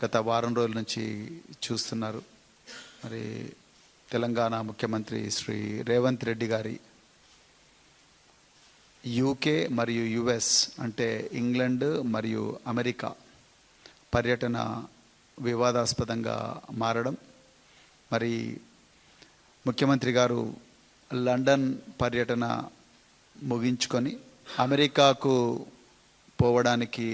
గత వారం రోజుల నుంచి చూస్తున్నారు. మరి తెలంగాణ ముఖ్యమంత్రి శ్రీ రేవంత్ రెడ్డి గారి యూకే మరియు యుఎస్ అంటే ఇంగ్లాండ్ మరియు అమెరికా పర్యటన వివాదాస్పదంగా మారడం, మరి ముఖ్యమంత్రి గారు లండన్ పర్యటన ముగించుకొని అమెరికాకు పోవడానికి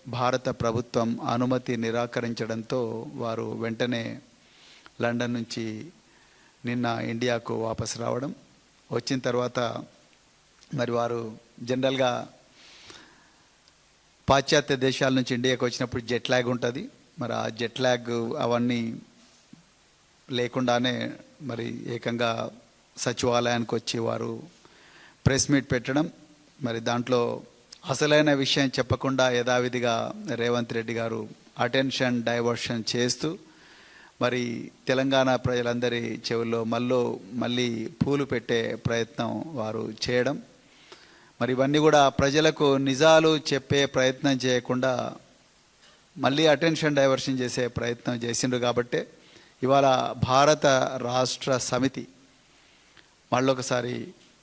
భారత ప్రభుత్వం అనుమతి నిరాకరించడంతో వారు వెంటనే లండన్ నుంచి నిన్న ఇండియాకు వాపసు రావడం. వచ్చిన తర్వాత మరి వారు జనరల్గా పాశ్చాత్య దేశాల నుంచి ఇండియాకు వచ్చినప్పుడు జెట్ ల్యాగ్ ఉంటుంది. మరి ఆ జెట్ ల్యాగ్ అవన్నీ లేకుండానే మరి ఏకంగా సచివాలయానికి వచ్చి వారు ప్రెస్ మీట్ పెట్టడం, మరి దాంట్లో అసలైన విషయం చెప్పకుండా యథావిధిగా రేవంత్ రెడ్డి గారు అటెన్షన్ డైవర్షన్ చేస్తూ మరి తెలంగాణ ప్రజలందరి చెవుల్లో మళ్ళీ పూలు పెట్టే ప్రయత్నం వారు చేయడం, మరి ఇవన్నీ కూడా ప్రజలకు నిజాలు చెప్పే ప్రయత్నం చేయకుండా మళ్ళీ అటెన్షన్ డైవర్షన్ చేసే ప్రయత్నం చేసిండ్రు. కాబట్టే ఇవాళ భారత రాష్ట్ర సమితి మళ్ళొకసారి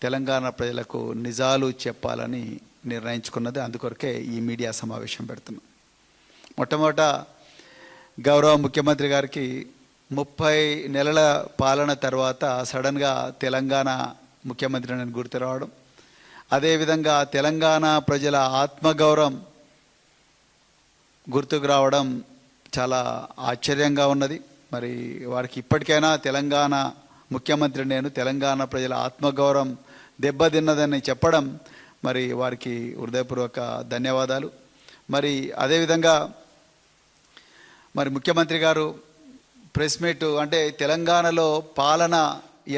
తెలంగాణ ప్రజలకు నిజాలు చెప్పాలని నిర్ణయించుకున్నది. అందుకొరకే ఈ మీడియా సమావేశం పెడుతున్నాం. మొట్టమొదట గౌరవ ముఖ్యమంత్రి గారికి 30 నెలల పాలన తర్వాత సడన్గా తెలంగాణ ముఖ్యమంత్రి నేను గుర్తు రావడం, అదేవిధంగా తెలంగాణ ప్రజల ఆత్మగౌరవం గుర్తుకు రావడం చాలా ఆశ్చర్యంగా ఉన్నది. మరి వారికి ఇప్పటికైనా తెలంగాణ ముఖ్యమంత్రి నేను తెలంగాణ ప్రజల ఆత్మగౌరవం దెబ్బతిన్నదని చెప్పడం మరి వారికి హృదయపూర్వక ధన్యవాదాలు. మరి అదేవిధంగా మరి ముఖ్యమంత్రి గారు ప్రెస్ మీట్ అంటే తెలంగాణలో పాలన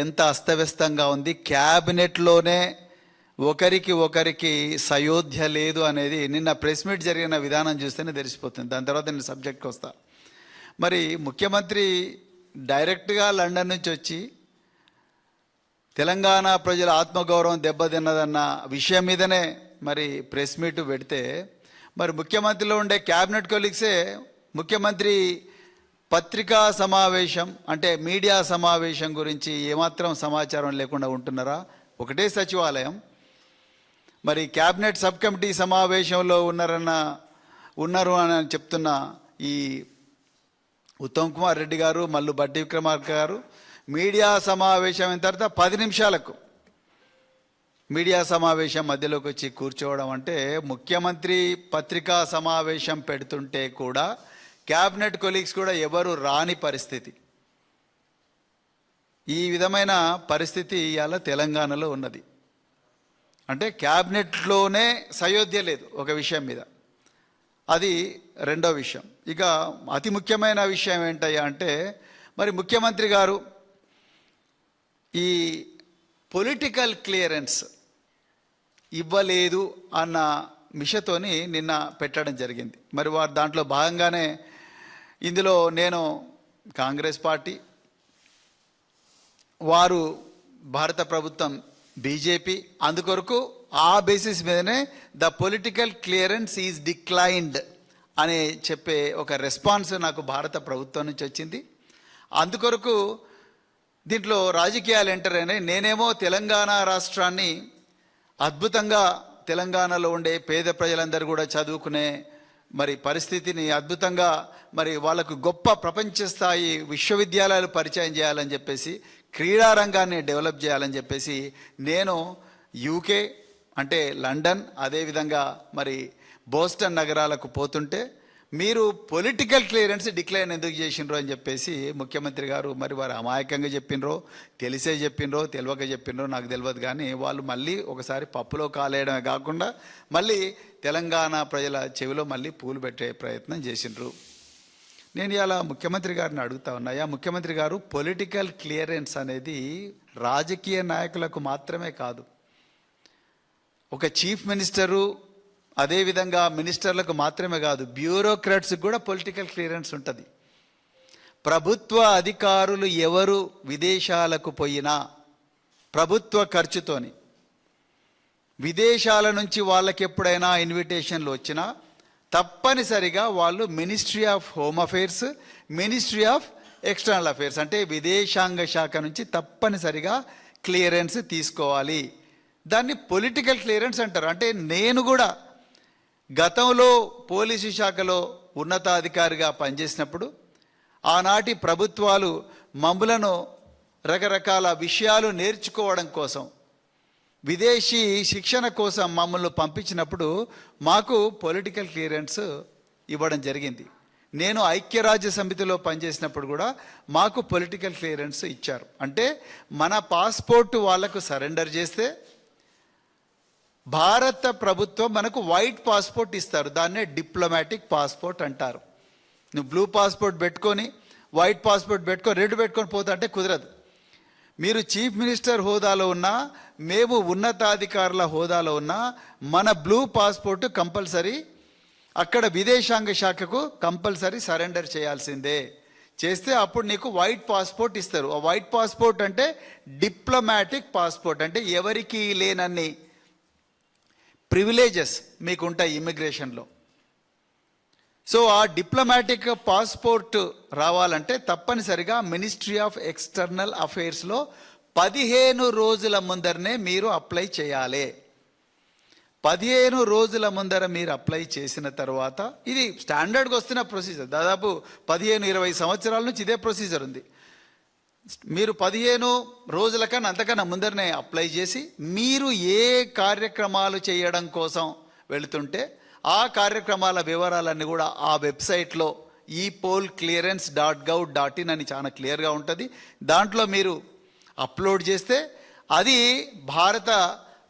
ఎంత అస్తవ్యస్తంగా ఉంది, క్యాబినెట్లోనే ఒకరికి సయోధ్య లేదు అనేది నిన్న ప్రెస్ మీట్ జరిగిన విధానం చూస్తేనే తెలిసిపోతుంది. దాని తర్వాత నేను సబ్జెక్ట్కి వస్తా. మరి ముఖ్యమంత్రి డైరెక్ట్గా లండన్ నుంచి వచ్చి తెలంగాణ ప్రజల ఆత్మగౌరవం దెబ్బతిన్నదన్న విషయం మీదనే మరి ప్రెస్ మీట్ పెడితే, మరి ముఖ్యమంత్రిలో ఉండే క్యాబినెట్ కొలీగ్సే ముఖ్యమంత్రి పత్రికా సమావేశం అంటే మీడియా సమావేశం గురించి ఏమాత్రం సమాచారం లేకుండా ఉంటున్నారా? ఒకటే సచివాలయం, మరి క్యాబినెట్ సబ్ కమిటీ సమావేశంలో ఉన్నారు అని చెప్తున్న ఈ ఉత్తమ్ కుమార్ రెడ్డి గారు, మల్లు బట్టి విక్రమార్క గారు మీడియా సమావేశం అయిన తర్వాత 10 నిమిషాలకు మీడియా సమావేశం మధ్యలోకి వచ్చి కూర్చోవడం అంటే, ముఖ్యమంత్రి పత్రికా సమావేశం పెడుతుంటే కూడా క్యాబినెట్ కొలీగ్స్ కూడా ఎవరు రాని పరిస్థితి. ఈ విధమైన పరిస్థితి ఇవాళ తెలంగాణలో ఉన్నది. అంటే క్యాబినెట్లోనే సయోధ్య లేదు ఒక విషయం మీద. అది రెండో విషయం. ఇక అతి ముఖ్యమైన విషయం ఏంటయ్యా అంటే, మరి ముఖ్యమంత్రి గారు ఈ పొలిటికల్ క్లియరెన్స్ ఇవ్వలేదు అన్న మిషతోని నిన్న పెట్టడం జరిగింది. మరి వారు దాంట్లో భాగంగానే ఇందులో నేను కాంగ్రెస్ పార్టీ, వారు భారత ప్రభుత్వం బీజేపీ, అందుకొరకు ఆ బేసిస్ మీదనే the political clearance is declined అని చెప్పే ఒక రెస్పాన్స్ నాకు భారత ప్రభుత్వం నుంచి వచ్చింది. అందుకొరకు దీంట్లో రాజకీయాలు ఎంటర్ అయినాయి. నేనేమో తెలంగాణ రాష్ట్రాన్ని అద్భుతంగా తెలంగాణలో ఉండే పేద ప్రజలందరూ కూడా చదువుకునే మరి పరిస్థితిని అద్భుతంగా మరి వాళ్ళకు గొప్ప ప్రపంచ స్థాయి విశ్వవిద్యాలయాలు పరిచయం చేయాలని చెప్పేసి, క్రీడా రంగాన్ని డెవలప్ చేయాలని చెప్పేసి నేను యూకే అంటే లండన్, అదేవిధంగా మరి బోస్టన్ నగరాలకు పోతుంటే మీరు పొలిటికల్ క్లియరెన్స్ డిక్లైన్ ఎందుకు చేసినరో అని చెప్పేసి ముఖ్యమంత్రి గారు మరి వారు అమాయకంగా చెప్పినరో, తెలిసే చెప్పినరో, తెలియక చెప్పినరో నాకు తెలియదు. కానీ వాళ్ళు మళ్ళీ ఒకసారి పప్పులో కాలేయడమే కాకుండా మళ్ళీ తెలంగాణ ప్రజల చెవిలో మళ్ళీ పూలు పెట్టే ప్రయత్నం చేసినరు. నేను ఇలా ముఖ్యమంత్రి గారిని అడుగుతా ఉన్నాయా, ముఖ్యమంత్రి గారు పొలిటికల్ క్లియరెన్స్ అనేది రాజకీయ నాయకులకు మాత్రమే కాదు, ఒక చీఫ్ మినిస్టరు అదేవిధంగా మినిస్టర్లకు మాత్రమే కాదు, బ్యూరోక్రాట్స్కి కూడా పొలిటికల్ క్లియరెన్స్ ఉంటుంది. ప్రభుత్వ అధికారులు ఎవరు విదేశాలకు పోయినా ప్రభుత్వ ఖర్చుతోని విదేశాల నుంచి వాళ్ళకి ఎప్పుడైనా ఇన్విటేషన్లు వచ్చినా తప్పనిసరిగా వాళ్ళు ministry of home affairs, ministry of external affairs అంటే విదేశాంగ శాఖ నుంచి తప్పనిసరిగా క్లియరెన్స్ తీసుకోవాలి. దాన్ని పొలిటికల్ క్లియరెన్స్ అంటారు. అంటే నేను కూడా గతంలో పోలీసు శాఖలో ఉన్నతాధికారిగా పనిచేసినప్పుడు ఆనాటి ప్రభుత్వాలు మమ్ములను రకరకాల విషయాలు నేర్చుకోవడం కోసం విదేశీ శిక్షణ కోసం మమ్మల్ని పంపించినప్పుడు మాకు పొలిటికల్ క్లియరెన్స్ ఇవ్వడం జరిగింది. నేను ఐక్యరాజ్య సమితిలో పనిచేసినప్పుడు కూడా మాకు పొలిటికల్ క్లియరెన్స్ ఇచ్చారు. అంటే మన పాస్పోర్ట్ వాళ్లకు సరెండర్ చేస్తే భారత ప్రభుత్వం మనకు వైట్ పాస్పోర్ట్ ఇస్తారు. దాన్నే డిప్లొమాటిక్ పాస్పోర్ట్ అంటారు. నువ్వు బ్లూ పాస్పోర్ట్ పెట్టుకొని వైట్ పాస్పోర్ట్ పెట్టుకొని రెడ్ పెట్టుకొని పోతా అంటే కుదరదు. మీరు చీఫ్ మినిస్టర్ హోదాలో ఉన్నా, మేము ఉన్నతాధికారుల హోదాలో ఉన్నా, మన బ్లూ పాస్పోర్ట్ కంపల్సరీ అక్కడ విదేశాంగ శాఖకు కంపల్సరీ సరెండర్ చేయాల్సిందే. చేస్తే అప్పుడు నీకు వైట్ పాస్పోర్ట్ ఇస్తారు. ఆ వైట్ పాస్పోర్ట్ అంటే డిప్లొమాటిక్ పాస్పోర్ట్. అంటే ఎవరికి లేనన్ని ప్రివిలేజెస్ మీకు ఉంటాయి ఇమిగ్రేషన్లో. సో ఆ డిప్లొమాటిక్ పాస్పోర్ట్ రావాలంటే తప్పనిసరిగా మినిస్ట్రీ ఆఫ్ ఎక్స్టర్నల్ అఫైర్స్లో 15 రోజుల ముందరనే మీరు అప్లై చేయాలి. 15 రోజుల ముందర మీరు అప్లై చేసిన తర్వాత, ఇది స్టాండర్డ్గా వస్తున్న ప్రొసీజర్, దాదాపు 15-20 సంవత్సరాల నుంచి ఇదే ప్రొసీజర్ ఉంది. మీరు 15 రోజుల కన్నా అంతకన్నా ముందరనే అప్లై చేసి మీరు ఏ కార్యక్రమాలు చేయడం కోసం వెళుతుంటే ఆ కార్యక్రమాల వివరాలన్నీ కూడా ఆ వెబ్సైట్లో EPOLClearance.gov.in అని చాలా క్లియర్గా ఉంటుంది. దాంట్లో మీరు అప్లోడ్ చేస్తే అది భారత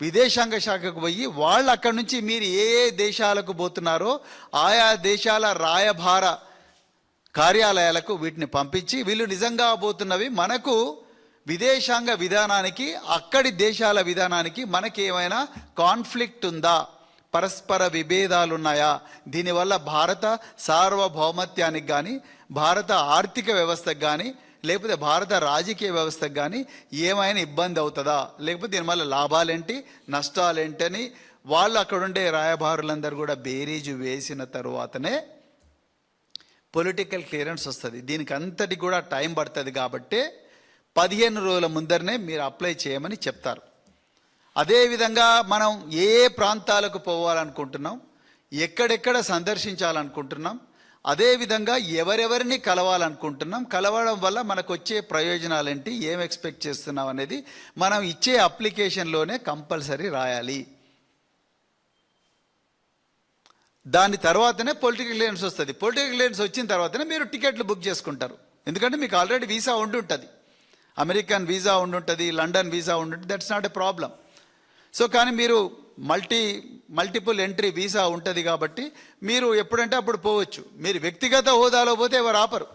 విదేశాంగ శాఖకు పోయి వాళ్ళు అక్కడి నుంచి మీరు ఏ ఏ దేశాలకు పోతున్నారో ఆయా దేశాల రాయబార కార్యాలయాలకు వీటిని పంపించి వీళ్ళు నిజంగా పోతున్నవి మనకు విదేశాంగ విధానానికి అక్కడి దేశాల విధానానికి మనకి ఏమైనా కాన్ఫ్లిక్ట్ ఉందా, పరస్పర విభేదాలు ఉన్నాయా, దీనివల్ల భారత సార్వభౌమత్యానికి కానీ భారత ఆర్థిక వ్యవస్థకు కానీ లేకపోతే భారత రాజకీయ వ్యవస్థకు కానీ ఏమైనా ఇబ్బంది అవుతుందా, లేకపోతే దీనివల్ల లాభాలేంటి నష్టాలేంటని వాళ్ళు అక్కడుండే రాయబారులందరూ కూడా బేరీజు వేసిన తరువాతనే పొలిటికల్ క్లియరెన్స్ వస్తుంది. దీనికి అంతటి కూడా టైం పడుతుంది. కాబట్టి 15 రోజుల ముందరనే మీరు అప్లై చేయమని చెప్తారు. అదేవిధంగా మనం ఏ ప్రాంతాలకు పోవాలనుకుంటున్నాం, ఎక్కడెక్కడ సందర్శించాలనుకుంటున్నాం, అదేవిధంగా ఎవరెవరిని కలవాలనుకుంటున్నాం, కలవడం వల్ల మనకు వచ్చే ప్రయోజనాలు ఏంటి, ఏం ఎక్స్పెక్ట్ చేస్తున్నాం అనేది మనం ఇచ్చే అప్లికేషన్లోనే కంపల్సరీ రాయాలి. దాని తర్వాతనే పొలిటికల్ క్లియరెన్స్ వస్తుంది. పొలిటికల్ క్లియరెన్స్ వచ్చిన తర్వాతనే మీరు టికెట్లు బుక్ చేసుకుంటారు. ఎందుకంటే మీకు ఆల్రెడీ వీసా ఉండి ఉంటుంది, అమెరికన్ వీసా ఉండి ఉంటుంది, లండన్ వీసా ఉండి ఉంటుంది. That's not a problem. So కానీ మీరు మల్టిపుల్ ఎంట్రీ వీసా ఉంటుంది కాబట్టి మీరు ఎప్పుడంటే అప్పుడు పోవచ్చు. మీరు వ్యక్తిగత హోదాలో పోతే ఎవరు ఆపరు.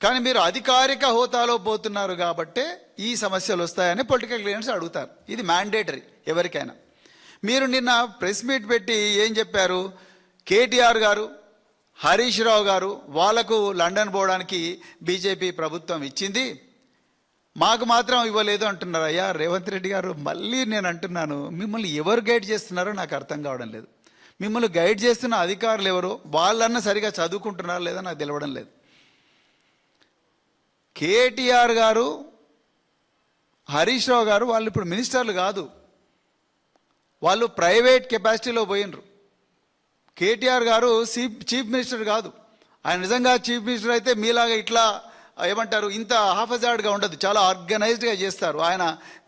కానీ మీరు అధికారిక హోదాలో పోతున్నారు కాబట్టి ఈ సమస్యలు వస్తాయని పొలిటికల్ క్లియరెన్స్ అడుగుతారు. ఇది మ్యాండేటరీ ఎవరికైనా. మీరు నిన్న ప్రెస్ మీట్ పెట్టి ఏం చెప్పారు, కేటీఆర్ గారు, హరీష్ రావు గారు వాళ్లకు లండన్ పోవడానికి బీజేపీ ప్రభుత్వం ఇచ్చింది, మాకు మాత్రం ఇవ్వలేదు అంటున్నారు. అయ్యా రేవంత్ రెడ్డి గారు, మళ్ళీ నేను అంటున్నాను, మిమ్మల్ని ఎవరు గైడ్ చేస్తున్నారో నాకు అర్థం కావడం లేదు. మిమ్మల్ని గైడ్ చేస్తున్న అధికారులు ఎవరో వాళ్ళన్నా సరిగా చదువుకుంటున్నారో లేదో నాకు తెలవడం లేదు. కేటీఆర్ గారు, హరీష్ రావు గారు వాళ్ళు ఇప్పుడు మినిస్టర్లు కాదు, వాళ్ళు ప్రైవేట్ కెపాసిటీలో పోయినరు. కేటీఆర్ గారు చీఫ్ మినిస్టర్ కాదు. ఆయన నిజంగా చీఫ్ మినిస్టర్ అయితే మీలాగా ఇట్లా ఏమంటారు ఇంత హాఫజార్డ్గా ఉండదు, చాలా ఆర్గనైజ్డ్గా చేస్తారు. ఆయన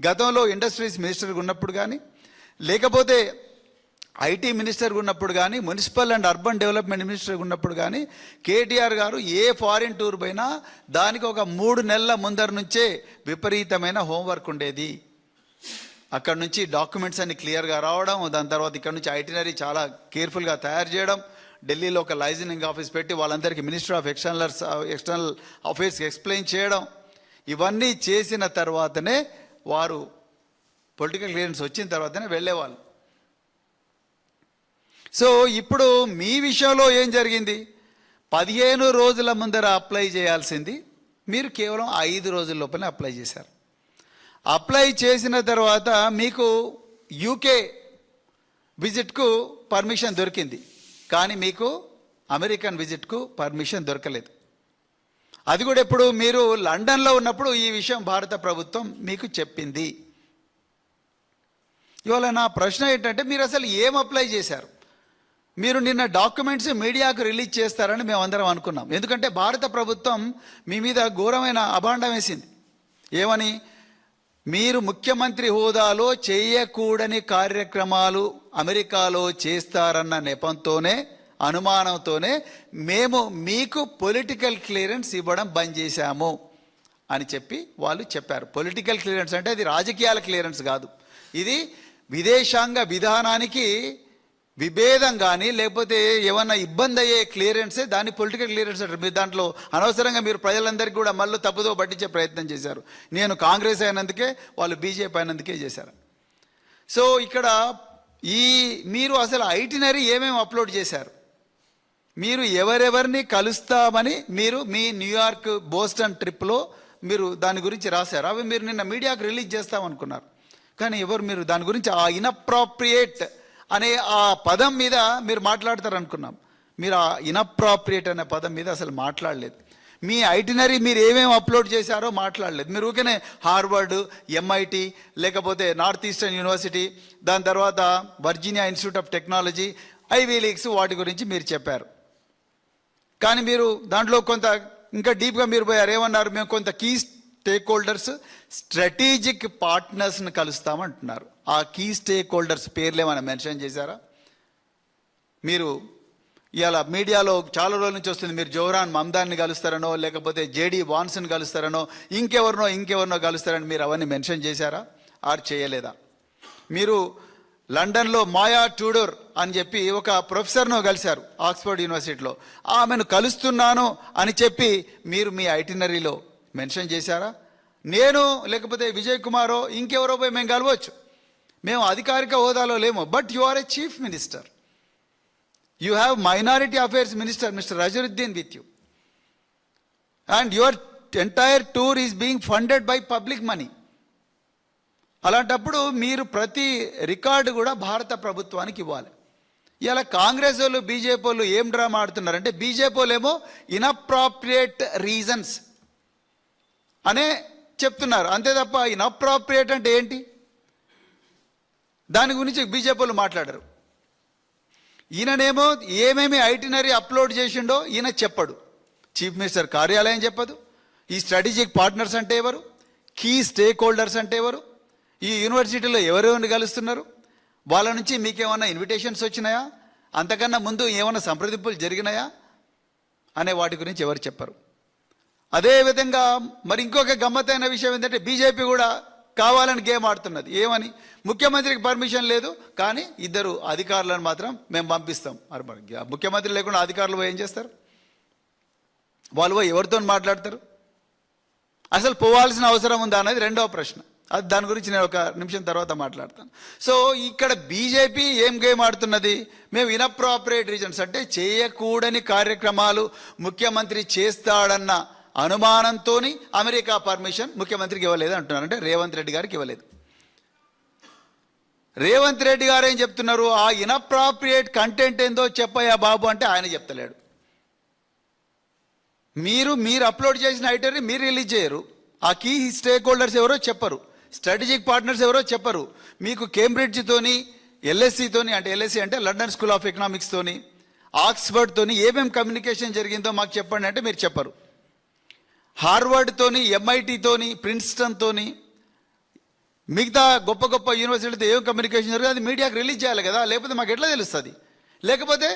గతంలో ఇండస్ట్రీస్ మినిస్టర్గా ఉన్నప్పుడు కానీ, లేకపోతే ఐటీ మినిస్టర్గా ఉన్నప్పుడు కానీ, మున్సిపల్ అండ్ అర్బన్ డెవలప్మెంట్ మినిస్టర్గా ఉన్నప్పుడు కానీ కేటీఆర్ గారు ఏ ఫారిన్ టూర్ పోయినా దానికి ఒక 3 నెలల ముందర నుంచే విపరీతమైన హోంవర్క్ ఉండేది. అక్కడ నుంచి డాక్యుమెంట్స్ అన్ని క్లియర్గా రావడం, దాని తర్వాత ఇక్కడ నుంచి ఐటినరీ చాలా కేర్ఫుల్గా తయారు చేయడం, ఢిల్లీలో ఒక లైజనింగ్ ఆఫీస్ పెట్టి వాళ్ళందరికీ మినిస్టర్ ఆఫ్ ఎక్స్టర్నల్ అఫైర్స్కి ఎక్స్ప్లెయిన్ చేయడం, ఇవన్నీ చేసిన తర్వాతనే వారు పొలిటికల్ క్లియరెన్స్ వచ్చిన తర్వాతనే వెళ్ళేవాళ్ళు. సో ఇప్పుడు మీ విషయంలో ఏం జరిగింది, 15 రోజుల ముందర అప్లై చేయాల్సింది మీరు కేవలం 5 రోజుల లోపలే అప్లై చేశారు. అప్లై చేసిన తర్వాత మీకు యూకే విజిట్కు పర్మిషన్ దొరికింది, కానీ మీకు అమెరికన్ విజిట్కు పర్మిషన్ దొరకలేదు. అది కూడా ఎప్పుడు మీరు లండన్లో ఉన్నప్పుడు ఈ విషయం భారత ప్రభుత్వం మీకు చెప్పింది. ఇవాళ నా ప్రశ్న ఏంటంటే, మీరు అసలు ఏం అప్లై చేశారు? మీరు నిన్న డాక్యుమెంట్స్ మీడియాకు రిలీజ్ చేస్తారని మేము అందరం అనుకున్నాం. ఎందుకంటే భారత ప్రభుత్వం మీ మీద ఘోరమైన అభాండం వేసింది. ఏమని? మీరు ముఖ్యమంత్రి హోదాలో చేయకూడని కార్యక్రమాలు అమెరికాలో చేస్తారన్న నెపంతోనే, అనుమానంతోనే మేము మీకు పొలిటికల్ క్లియరెన్స్ ఇవ్వడం బంద్ చేశాము అని చెప్పి వాళ్ళు చెప్పారు. పొలిటికల్ క్లియరెన్స్ అంటే అది రాజకీయాల క్లియరెన్స్ కాదు, ఇది విదేశాంగ విధానానికి విభేదం కానీ లేకపోతే ఏమన్నా ఇబ్బంది అయ్యే క్లియరెన్సే దాన్ని పొలిటికల్ క్లియరెన్స్ అంటారు. మీరు దాంట్లో అనవసరంగా మీరు ప్రజలందరికీ కూడా మళ్ళీ తప్పుదో పట్టించే ప్రయత్నం చేశారు. నేను కాంగ్రెస్ అయినందుకే, వాళ్ళు బీజేపీ అయినందుకే చేశారు. సో ఇక్కడ మీరు అసలు ఐటినరీ ఏమేమి అప్లోడ్ చేశారు? మీరు ఎవరెవరిని కలుస్తామని మీరు మీ న్యూయార్క్, బోస్టన్ ట్రిప్లో మీరు దాని గురించి రాశారు. అవి మీరు నిన్న మీడియాకు రిలీజ్ చేస్తామనుకున్నారు, కానీ మీరు దాని గురించి ఆ ఇన్అప్రాప్రియేట్ అనే ఆ పదం మీద మీరు మాట్లాడతారనుకున్నాం. మీరు ఆ ఇన్అప్రాప్రియేట్ అనే పదం మీద అసలు మాట్లాడలేదు. మీ ఐటినరీ మీరు ఏమేమి అప్లోడ్ చేశారో మాట్లాడలేదు. మీరు ఊరికనే హార్వర్డ్, ఎంఐటి, లేకపోతే నార్త్ ఈస్టర్న్ యూనివర్సిటీ, దాని తర్వాత Virginia institute of technology, ivy leagues, వాటి గురించి మీరు చెప్పారు. కానీ మీరు దాంట్లో కొంత ఇంకా డీప్గా మీరు పోయారు. ఏమన్నారు? మేము కొంత కీ స్టేక్ హోల్డర్స్, స్ట్రాటజిక్ పార్ట్నర్స్ని కలుస్తామంటున్నారు. ఆ కీ స్టేక్ హోల్డర్స్ పేర్లు ఏమైనా మెన్షన్ చేశారా? మీరు ఇలా మీడియాలో చాలా రోజుల నుంచి వస్తుంది, మీరు జోహ్రాన్ మమ్దాన్ని కలుస్తారనో, లేకపోతే జేడీ వాన్స్ని కలుస్తారనో, ఇంకెవరినో కలుస్తారని మీరు అవన్నీ మెన్షన్ చేశారా? ఆర్ చేయలేదా? మీరు లండన్లో మాయా ట్యూడోర్ అని చెప్పి ఒక ప్రొఫెసర్ను కలిశారు ఆక్స్ఫర్డ్ యూనివర్సిటీలో. ఆమెను కలుస్తున్నాను అని చెప్పి మీరు మీ ఐటినరీలో మెన్షన్ చేశారా? నేను లేకపోతే విజయ్ కుమారో ఇంకెవరో పోయి మేము కలవచ్చు, మేము అధికారిక హోదాలో లేము. But you are a chief minister, you have minority affairs minister mister Azharuddin with you, and your entire tour is being funded by public money. అలాంటప్పుడు మీరు ప్రతి రికార్డు కూడా భారత ప్రభుత్వానికి ఇవ్వాలి. ఇలా కాంగ్రెస్ వాళ్ళు, బీజేపీ వాళ్ళు ఏం డ్రామా ఆడుతున్నారంటే, బీజేపీ వాళ్ళు ఏమో ఇన్అప్రాప్రియేట్ రీజన్స్ అనే చెప్తున్నారు, అంతే తప్ప ఇన్అప్రాప్రియేట్ అంటే ఏంటి దాని గురించి బీజేపీ వాళ్ళు మాట్లాడరు. ఈయననేమో ఏమేమి ఐటినరీ అప్లోడ్ చేసిండో ఈయన చెప్పడు, చీఫ్ మినిస్టర్ కార్యాలయం చెప్పదు. ఈ స్ట్రాటజిక్ పార్ట్నర్స్ అంటే ఎవరు, కీ స్టేక్ హోల్డర్స్ అంటే ఎవరు, ఈ యూనివర్సిటీలో ఎవరెవరిని కలుస్తున్నారు, వాళ్ళ నుంచి మీకేమన్నా ఇన్విటేషన్స్ వచ్చినాయా, అంతకన్నా ముందు ఏమైనా సంప్రదింపులు జరిగినాయా అనే వాటి గురించి ఎవరు చెప్పరు. అదేవిధంగా మరి ఇంకొక గమ్మత్తైన విషయం ఏంటంటే, బీజేపీ కూడా కావాలని గేమ్ ఆడుతున్నది. ఏమని? ముఖ్యమంత్రికి పర్మిషన్ లేదు, కానీ ఇద్దరు అధికారులను మాత్రం మేము పంపిస్తాం. మరి ముఖ్యమంత్రి లేకుండా అధికారులు పోయి ఏం చేస్తారు? వాళ్ళు పోయి ఎవరితో మాట్లాడతారు? అసలు పోవాల్సిన అవసరం ఉందా అనేది రెండవ ప్రశ్న. అది దాని గురించి నేను ఒక నిమిషం తర్వాత మాట్లాడతాను. సో ఇక్కడ బీజేపీ ఏం గేమ్ ఆడుతున్నది? మేము ఇన్అప్రాప్రియేట్ రీజన్స్ అంటే చేయకూడని కార్యక్రమాలు ముఖ్యమంత్రి చేస్తాడన్న అనుమానంతో అమెరికా పర్మిషన్ ముఖ్యమంత్రికి ఇవ్వలేదు అంటున్నారు. అంటే రేవంత్ రెడ్డి గారికి ఇవ్వలేదు. రేవంత్ రెడ్డి గారు ఏం చెప్తున్నారు? ఆ ఇన్అప్రాప్రియేట్ కంటెంట్ ఏందో చెప్పయ్యా బాబు అంటే ఆయన చెప్తలేడు. మీరు అప్లోడ్ చేసిన ఐటరీ మీరు రిలీజ్ చేయరు, ఆ కీ స్టేక్ హోల్డర్స్ ఎవరో చెప్పరు, స్ట్రాటజిక్ పార్ట్నర్స్ ఎవరో చెప్పరు. మీకు కేంబ్రిడ్జ్తోని, ఎల్ఎస్సితోని, అంటే ఎల్ఎస్సి అంటే లండన్ స్కూల్ ఆఫ్ ఎకనామిక్స్తోని, ఆక్స్ఫర్డ్తోని ఏమేమి కమ్యూనికేషన్ జరిగిందో మాకు చెప్పండి అంటే మీరు చెప్పరు. హార్వర్డ్తోని, ఎంఐటితోని, ప్రిన్స్టన్తోని, మిగతా గొప్ప గొప్ప యూనివర్సిటీతో ఏం కమ్యూనికేషన్ జరిగింది అది మీడియాకి రిలీజ్ చేయాలి కదా, లేకపోతే మాకు ఎట్లా తెలుస్తుంది? లేకపోతే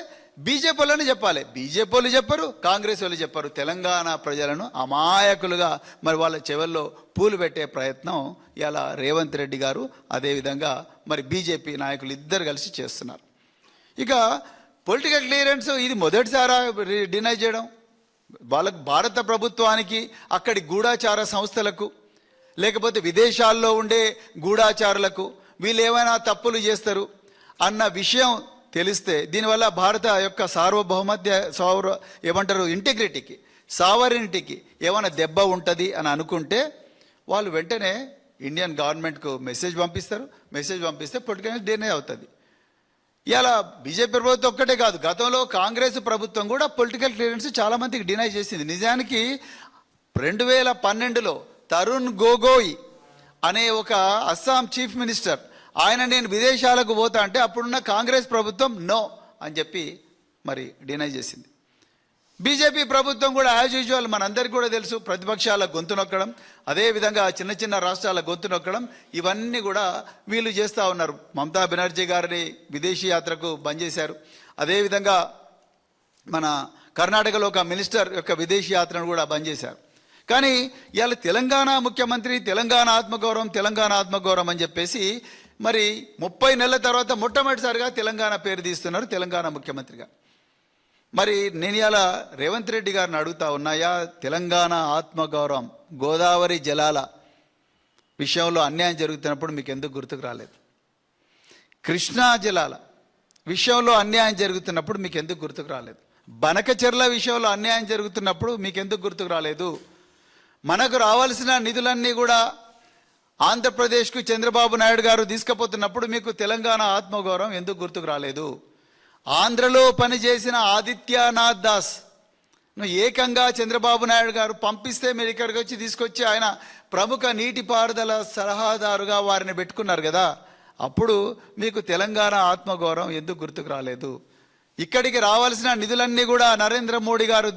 బీజేపీ వాళ్ళని చెప్పాలి. బీజేపీ వాళ్ళు చెప్పరు, కాంగ్రెస్ వాళ్ళు చెప్పరు. తెలంగాణ ప్రజలను అమాయకులుగా మరి వాళ్ళ చెవుల్లో పూలు పెట్టే ప్రయత్నం ఇలా రేవంత్ రెడ్డి గారు, అదేవిధంగా మరి బీజేపీ నాయకులు ఇద్దరు కలిసి చేస్తున్నారు. ఇక పొలిటికల్ క్లియరెన్స్ ఇది మొదటిసారా డినై చేయడం? వాళ్ళకు, భారత ప్రభుత్వానికి, అక్కడి గూఢాచార సంస్థలకు, లేకపోతే విదేశాల్లో ఉండే గూఢాచారులకు వీళ్ళు ఏమైనా తప్పులు చేస్తారు అన్న విషయం తెలిస్తే దీనివల్ల భారత యొక్క ఏమంటారు ఇంటిగ్రిటీకి, సావరినిటీకి ఏమైనా దెబ్బ ఉంటుంది అని అనుకుంటే వాళ్ళు వెంటనే ఇండియన్ గవర్నమెంట్కు మెసేజ్ పంపిస్తారు. మెసేజ్ పంపిస్తే పొలిటికల్ డినై అవుతుంది. ఇలా బీజేపీ ప్రభుత్వం ఒక్కటే కాదు, గతంలో కాంగ్రెస్ ప్రభుత్వం కూడా పొలిటికల్ క్లియరెన్స్ చాలా మందికి డినై చేసింది. నిజానికి 2012లో తరుణ్ గొగోయ్ అనే ఒక అస్సాం చీఫ్ మినిస్టర్, ఆయన నేను విదేశాలకు పోతా అంటే అప్పుడున్న కాంగ్రెస్ ప్రభుత్వం నో అని చెప్పి మరి డినై చేసింది. బీజేపీ ప్రభుత్వం కూడా యాజ్ యూజువల్ మనందరికీ కూడా తెలుసు, ప్రతిపక్షాల గొంతు నొక్కడం, అదేవిధంగా చిన్న చిన్న రాష్ట్రాల గొంతు నొక్కడం, ఇవన్నీ కూడా వీళ్ళు చేస్తూ ఉన్నారు. మమతా బెనర్జీ గారిని విదేశీ యాత్రకు బంద్ చేశారు. అదేవిధంగా మన కర్ణాటకలో ఒక మినిస్టర్ యొక్క విదేశీ యాత్రను కూడా బంద్ చేశారు. కానీ ఇవాళ తెలంగాణ ముఖ్యమంత్రి తెలంగాణ ఆత్మగౌరవం అని చెప్పేసి మరి 30 నెలల తర్వాత మొట్టమొదటిసారిగా తెలంగాణ పేరు తీస్తున్నారు తెలంగాణ ముఖ్యమంత్రిగా. మరి నేను ఇలా రేవంత్ రెడ్డి గారిని అడుగుతా ఉన్నాయా, తెలంగాణ ఆత్మగౌరవం, గోదావరి జలాల విషయంలో అన్యాయం జరుగుతున్నప్పుడు మీకు ఎందుకు గుర్తుకు రాలేదు? కృష్ణా జలాల విషయంలో అన్యాయం జరుగుతున్నప్పుడు మీకు ఎందుకు గుర్తుకు రాలేదు? బనకచెర్ల విషయంలో అన్యాయం జరుగుతున్నప్పుడు మీకు ఎందుకు గుర్తుకు రాలేదు? మనకు రావాల్సిన నిధులన్నీ కూడా ఆంధ్రప్రదేశ్కు చంద్రబాబు నాయుడు గారు తీసుకుపోతున్నప్పుడు మీకు తెలంగాణ ఆత్మగౌరవం ఎందుకు గుర్తుకు రాలేదు? ఆంధ్రలో పనిచేసిన ఆదిత్యనాథ్ దాస్ ఏకంగా చంద్రబాబు నాయుడు గారు పంపిస్తే మీరు ఇక్కడికి వచ్చి తీసుకొచ్చి ఆయన ప్రముఖ నీటిపారుదల సలహాదారుగా వారిని పెట్టుకున్నారు కదా, అప్పుడు మీకు తెలంగాణ ఆత్మగౌరవం ఎందుకు గుర్తుకు రాలేదు? ఇక్కడికి రావాల్సిన నిధులన్నీ కూడా నరేంద్ర మోడీ గారు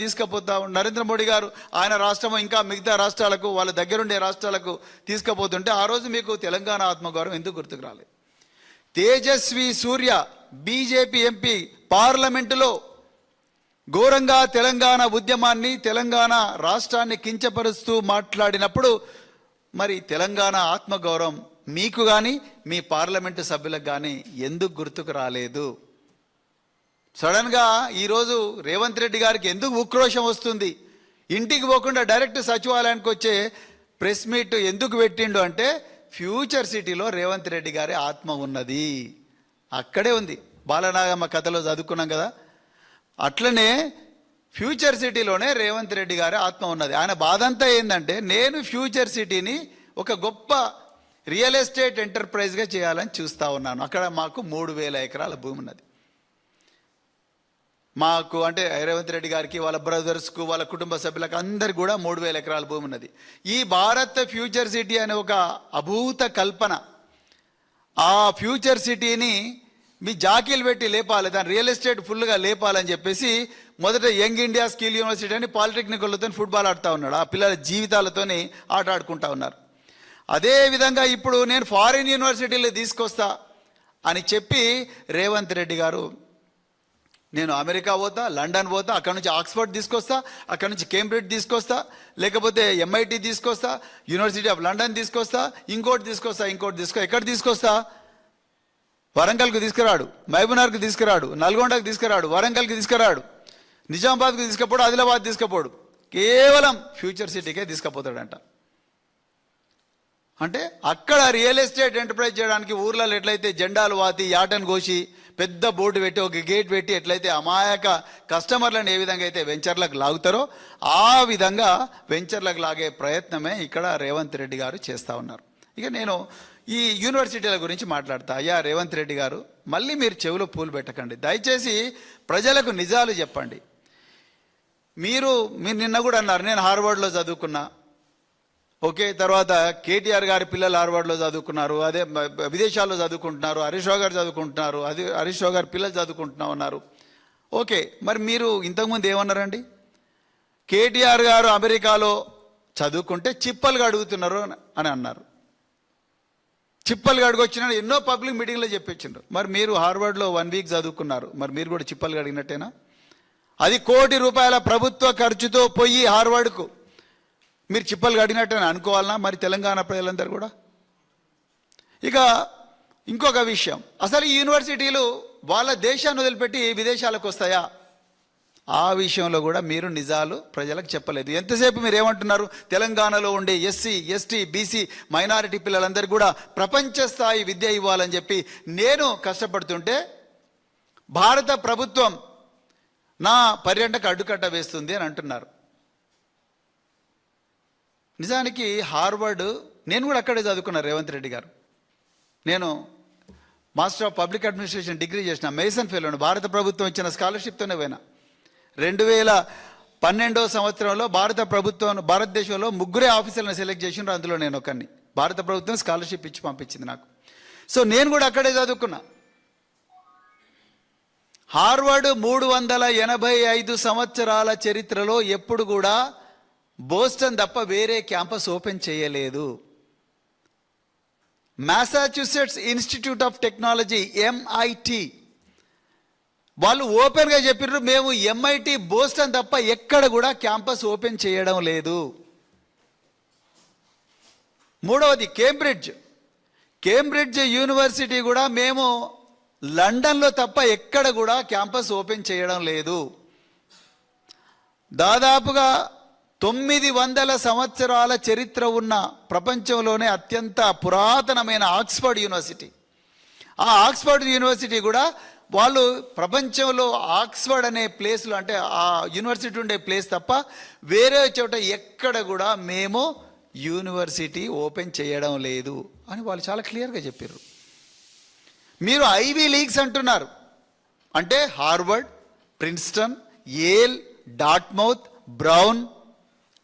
నరేంద్ర మోడీ గారు ఆయన రాష్ట్రం ఇంకా మిగతా రాష్ట్రాలకు, వాళ్ళ దగ్గరుండే రాష్ట్రాలకు తీసుకుపోతుంటే ఆ రోజు మీకు తెలంగాణ ఆత్మగౌరవం ఎందుకు గుర్తుకు రాలేదు? తేజస్వి సూర్య బీజేపీ ఎంపీ పార్లమెంటులో ఘోరంగా తెలంగాణ ఉద్యమాన్ని, తెలంగాణ రాష్ట్రాన్ని కించపరుస్తూ మాట్లాడినప్పుడు మరి తెలంగాణ ఆత్మగౌరవం మీకు కానీ మీ పార్లమెంటు సభ్యులకు కానీ ఎందుకు గుర్తుకు రాలేదు? సడన్గా ఈరోజు రేవంత్ రెడ్డి గారికి ఎందుకు ఉక్రోషం వస్తుంది? ఇంటికి పోకుండా డైరెక్ట్ సచివాలయానికి వచ్చే ప్రెస్ మీట్ ఎందుకు పెట్టిండు అంటే, ఫ్యూచర్ సిటీలో రేవంత్ రెడ్డి గారి ఆత్మ ఉన్నది, అక్కడే ఉంది. బాలనాగమ్మ కథలో చదువుకున్నాం కదా, అట్లనే ఫ్యూచర్ సిటీలోనే రేవంత్ రెడ్డి గారి ఆత్మ ఉన్నది. ఆయన బాధంతా ఏంటంటే, నేను ఫ్యూచర్ సిటీని ఒక గొప్ప రియల్ ఎస్టేట్ ఎంటర్ప్రైజ్గా చేయాలని చూస్తూ ఉన్నాను. అక్కడ మాకు 3000 ఎకరాల భూమి ఉన్నది. మాకు అంటే రేవంత్ రెడ్డి గారికి, వాళ్ళ బ్రదర్స్కు, వాళ్ళ కుటుంబ సభ్యులకు అందరికి కూడా 3000 ఎకరాల భూమి ఉన్నది. ఈ భారత్ ఫ్యూచర్ సిటీ అనే ఒక అభూత కల్పన, ఆ ఫ్యూచర్ సిటీని మీ జాకీలు పెట్టి లేపాలి, దాని రియల్ ఎస్టేట్ ఫుల్గా లేపాలని చెప్పేసి మొదట యంగ్ ఇండియా స్కిల్ యూనివర్సిటీ అని పాలిటెక్నికల్తో ఫుట్బాల్ ఆడుతూ ఉన్నాడు. ఆ పిల్లల జీవితాలతోని ఆట ఆడుకుంటూ ఉన్నారు. అదేవిధంగా ఇప్పుడు నేను ఫారిన్ యూనివర్సిటీలు తీసుకొస్తా అని చెప్పి రేవంత్ రెడ్డి గారు, నేను అమెరికా పోతా, లండన్ పోతా, అక్కడ నుంచి ఆక్స్ఫర్డ్ తీసుకొస్తా, అక్కడ నుంచి కేంబ్రిడ్జ్ తీసుకొస్తా, లేకపోతే MIT తీసుకొస్తా, యూనివర్సిటీ ఆఫ్ లండన్ తీసుకొస్తా, ఇంకోటి తీసుకొస్తా. ఎక్కడ తీసుకొస్తా? వరంగల్కి తీసుకురాడు, మహబూబ్నగర్కి తీసుకురాడు, నల్గొండకు తీసుకురాడు, వరంగల్కి తీసుకురాడు, నిజామాబాద్కి తీసుకుపోడు, ఆదిలాబాద్ తీసుకుపోడు, కేవలం ఫ్యూచర్ సిటీకే తీసుకుపోతాడంట. అంటే అక్కడ రియల్ ఎస్టేట్ ఎంటర్ప్రైజ్ చేయడానికి ఊర్లలో ఎట్లయితే జెండాలు వాతి, యాటను కోసి, పెద్ద బోర్డు పెట్టి, ఒక గేట్ పెట్టి ఎట్లయితే అమాయక కస్టమర్లను ఏ విధంగా అయితే వెంచర్లకు లాగుతారో ఆ విధంగా వెంచర్లకు లాగే ప్రయత్నమే ఇక్కడ రేవంత్ రెడ్డి గారు చేస్తూ ఉన్నారు. ఇక నేను ఈ యూనివర్సిటీల గురించి మాట్లాడతా. అయ్యా రేవంత్ రెడ్డి గారు, మళ్ళీ మీరు చెవిలో పూలు పెట్టకండి, దయచేసి ప్రజలకు నిజాలు చెప్పండి. మీరు నిన్న కూడా అన్నారు, నేను హార్వర్డ్లో చదువుకున్నా, ఓకే, తర్వాత కేటీఆర్ గారి పిల్లలు హార్వర్డ్లో చదువుకున్నారు, అదే విదేశాల్లో చదువుకుంటున్నారు, హరీష్ రావు గారు చదువుకుంటున్నారు, అది హరీష్ రావు గారి పిల్లలు చదువుకుంటున్నా ఉన్నారు. ఓకే, మరి మీరు ఇంతకుముందు ఏమన్నారండి? కేటీఆర్ గారు అమెరికాలో చదువుకుంటే చిప్పలుగా అడుగుతున్నారు అని అన్నారు. చిప్పలుగా అడుగొచ్చిన ఎన్నో పబ్లిక్ మీటింగ్లో చెప్పించారు. మరి మీరు హార్వర్డ్లో 1 వీక్ చదువుకున్నారు, మరి మీరు కూడా చిప్పలుగా అడిగినట్టేనా? అది ₹1 కోటి ప్రభుత్వ ఖర్చుతో పోయి హార్వర్డ్కు మీరు చిప్పలు అడిగినట్టు అనుకోవాలన్నా మరి తెలంగాణ ప్రజలందరూ కూడా? ఇక ఇంకొక విషయం, అసలు ఈ యూనివర్సిటీలు వాళ్ళ దేశాన్ని వదిలిపెట్టి విదేశాలకు వస్తాయా? ఆ విషయంలో కూడా మీరు నిజాలు ప్రజలకు చెప్పలేదు. ఎంతసేపు మీరు ఏమంటున్నారు, తెలంగాణలో ఉండే SC, ST, BC మైనారిటీ పిల్లలందరికీ కూడా ప్రపంచ స్థాయి విద్య ఇవ్వాలని చెప్పి నేను కష్టపడుతుంటే భారత ప్రభుత్వం నా పర్యటనకు అడ్డుకట్ట వేస్తుంది అని అంటున్నారు. నిజానికి హార్వర్డ్, నేను కూడా అక్కడే చదువుకున్నాను రేవంత్ రెడ్డి గారు. నేను master of public administration degree చేసిన, మేసన్ ఫెలోను, భారత ప్రభుత్వం ఇచ్చిన స్కాలర్షిప్తోనే పోయినా. 2012వ సంవత్సరంలో భారతదేశంలో 3 ఆఫీసర్లను సెలెక్ట్ చేసినారు, అందులో నేను ఒకరిని. భారత ప్రభుత్వం స్కాలర్షిప్ ఇచ్చి పంపించింది నాకు. సో నేను కూడా అక్కడే చదువుకున్నా. హార్వర్డ్ 385 సంవత్సరాల చరిత్రలో ఎప్పుడు కూడా బోస్టన్ తప్ప వేరే క్యాంపస్ ఓపెన్ చేయలేదు. మ్యాసాచ్యూసెట్స్ ఇన్స్టిట్యూట్ ఆఫ్ టెక్నాలజీ MIT వాళ్ళు ఓపెన్గా చెప్పారు, మేము MIT బోస్టన్ తప్ప ఎక్కడ కూడా క్యాంపస్ ఓపెన్ చేయడం లేదు. మూడవది కేంబ్రిడ్జ్ యూనివర్సిటీ కూడా మేము లండన్లో తప్ప ఎక్కడ కూడా క్యాంపస్ ఓపెన్ చేయడం లేదు. దాదాపుగా 900 సంవత్సరాల చరిత్ర ఉన్న ప్రపంచంలోనే అత్యంత పురాతనమైన ఆక్స్ఫర్డ్ యూనివర్సిటీ, ఆ ఆక్స్ఫర్డ్ యూనివర్సిటీ కూడా వాళ్ళు ప్రపంచంలో ఆక్స్ఫర్డ్ అనే ప్లేస్లో, అంటే ఆ యూనివర్సిటీ ఉండే ప్లేస్ తప్ప వేరే చోట ఎక్కడ కూడా మేము యూనివర్సిటీ ఓపెన్ చేయడం లేదు అని వాళ్ళు చాలా క్లియర్గా చెప్పారు. మీరు ఐవీ లీగ్స్ అంటున్నారు, అంటే Harvard, Princeton, Yale, Dartmouth, Brown,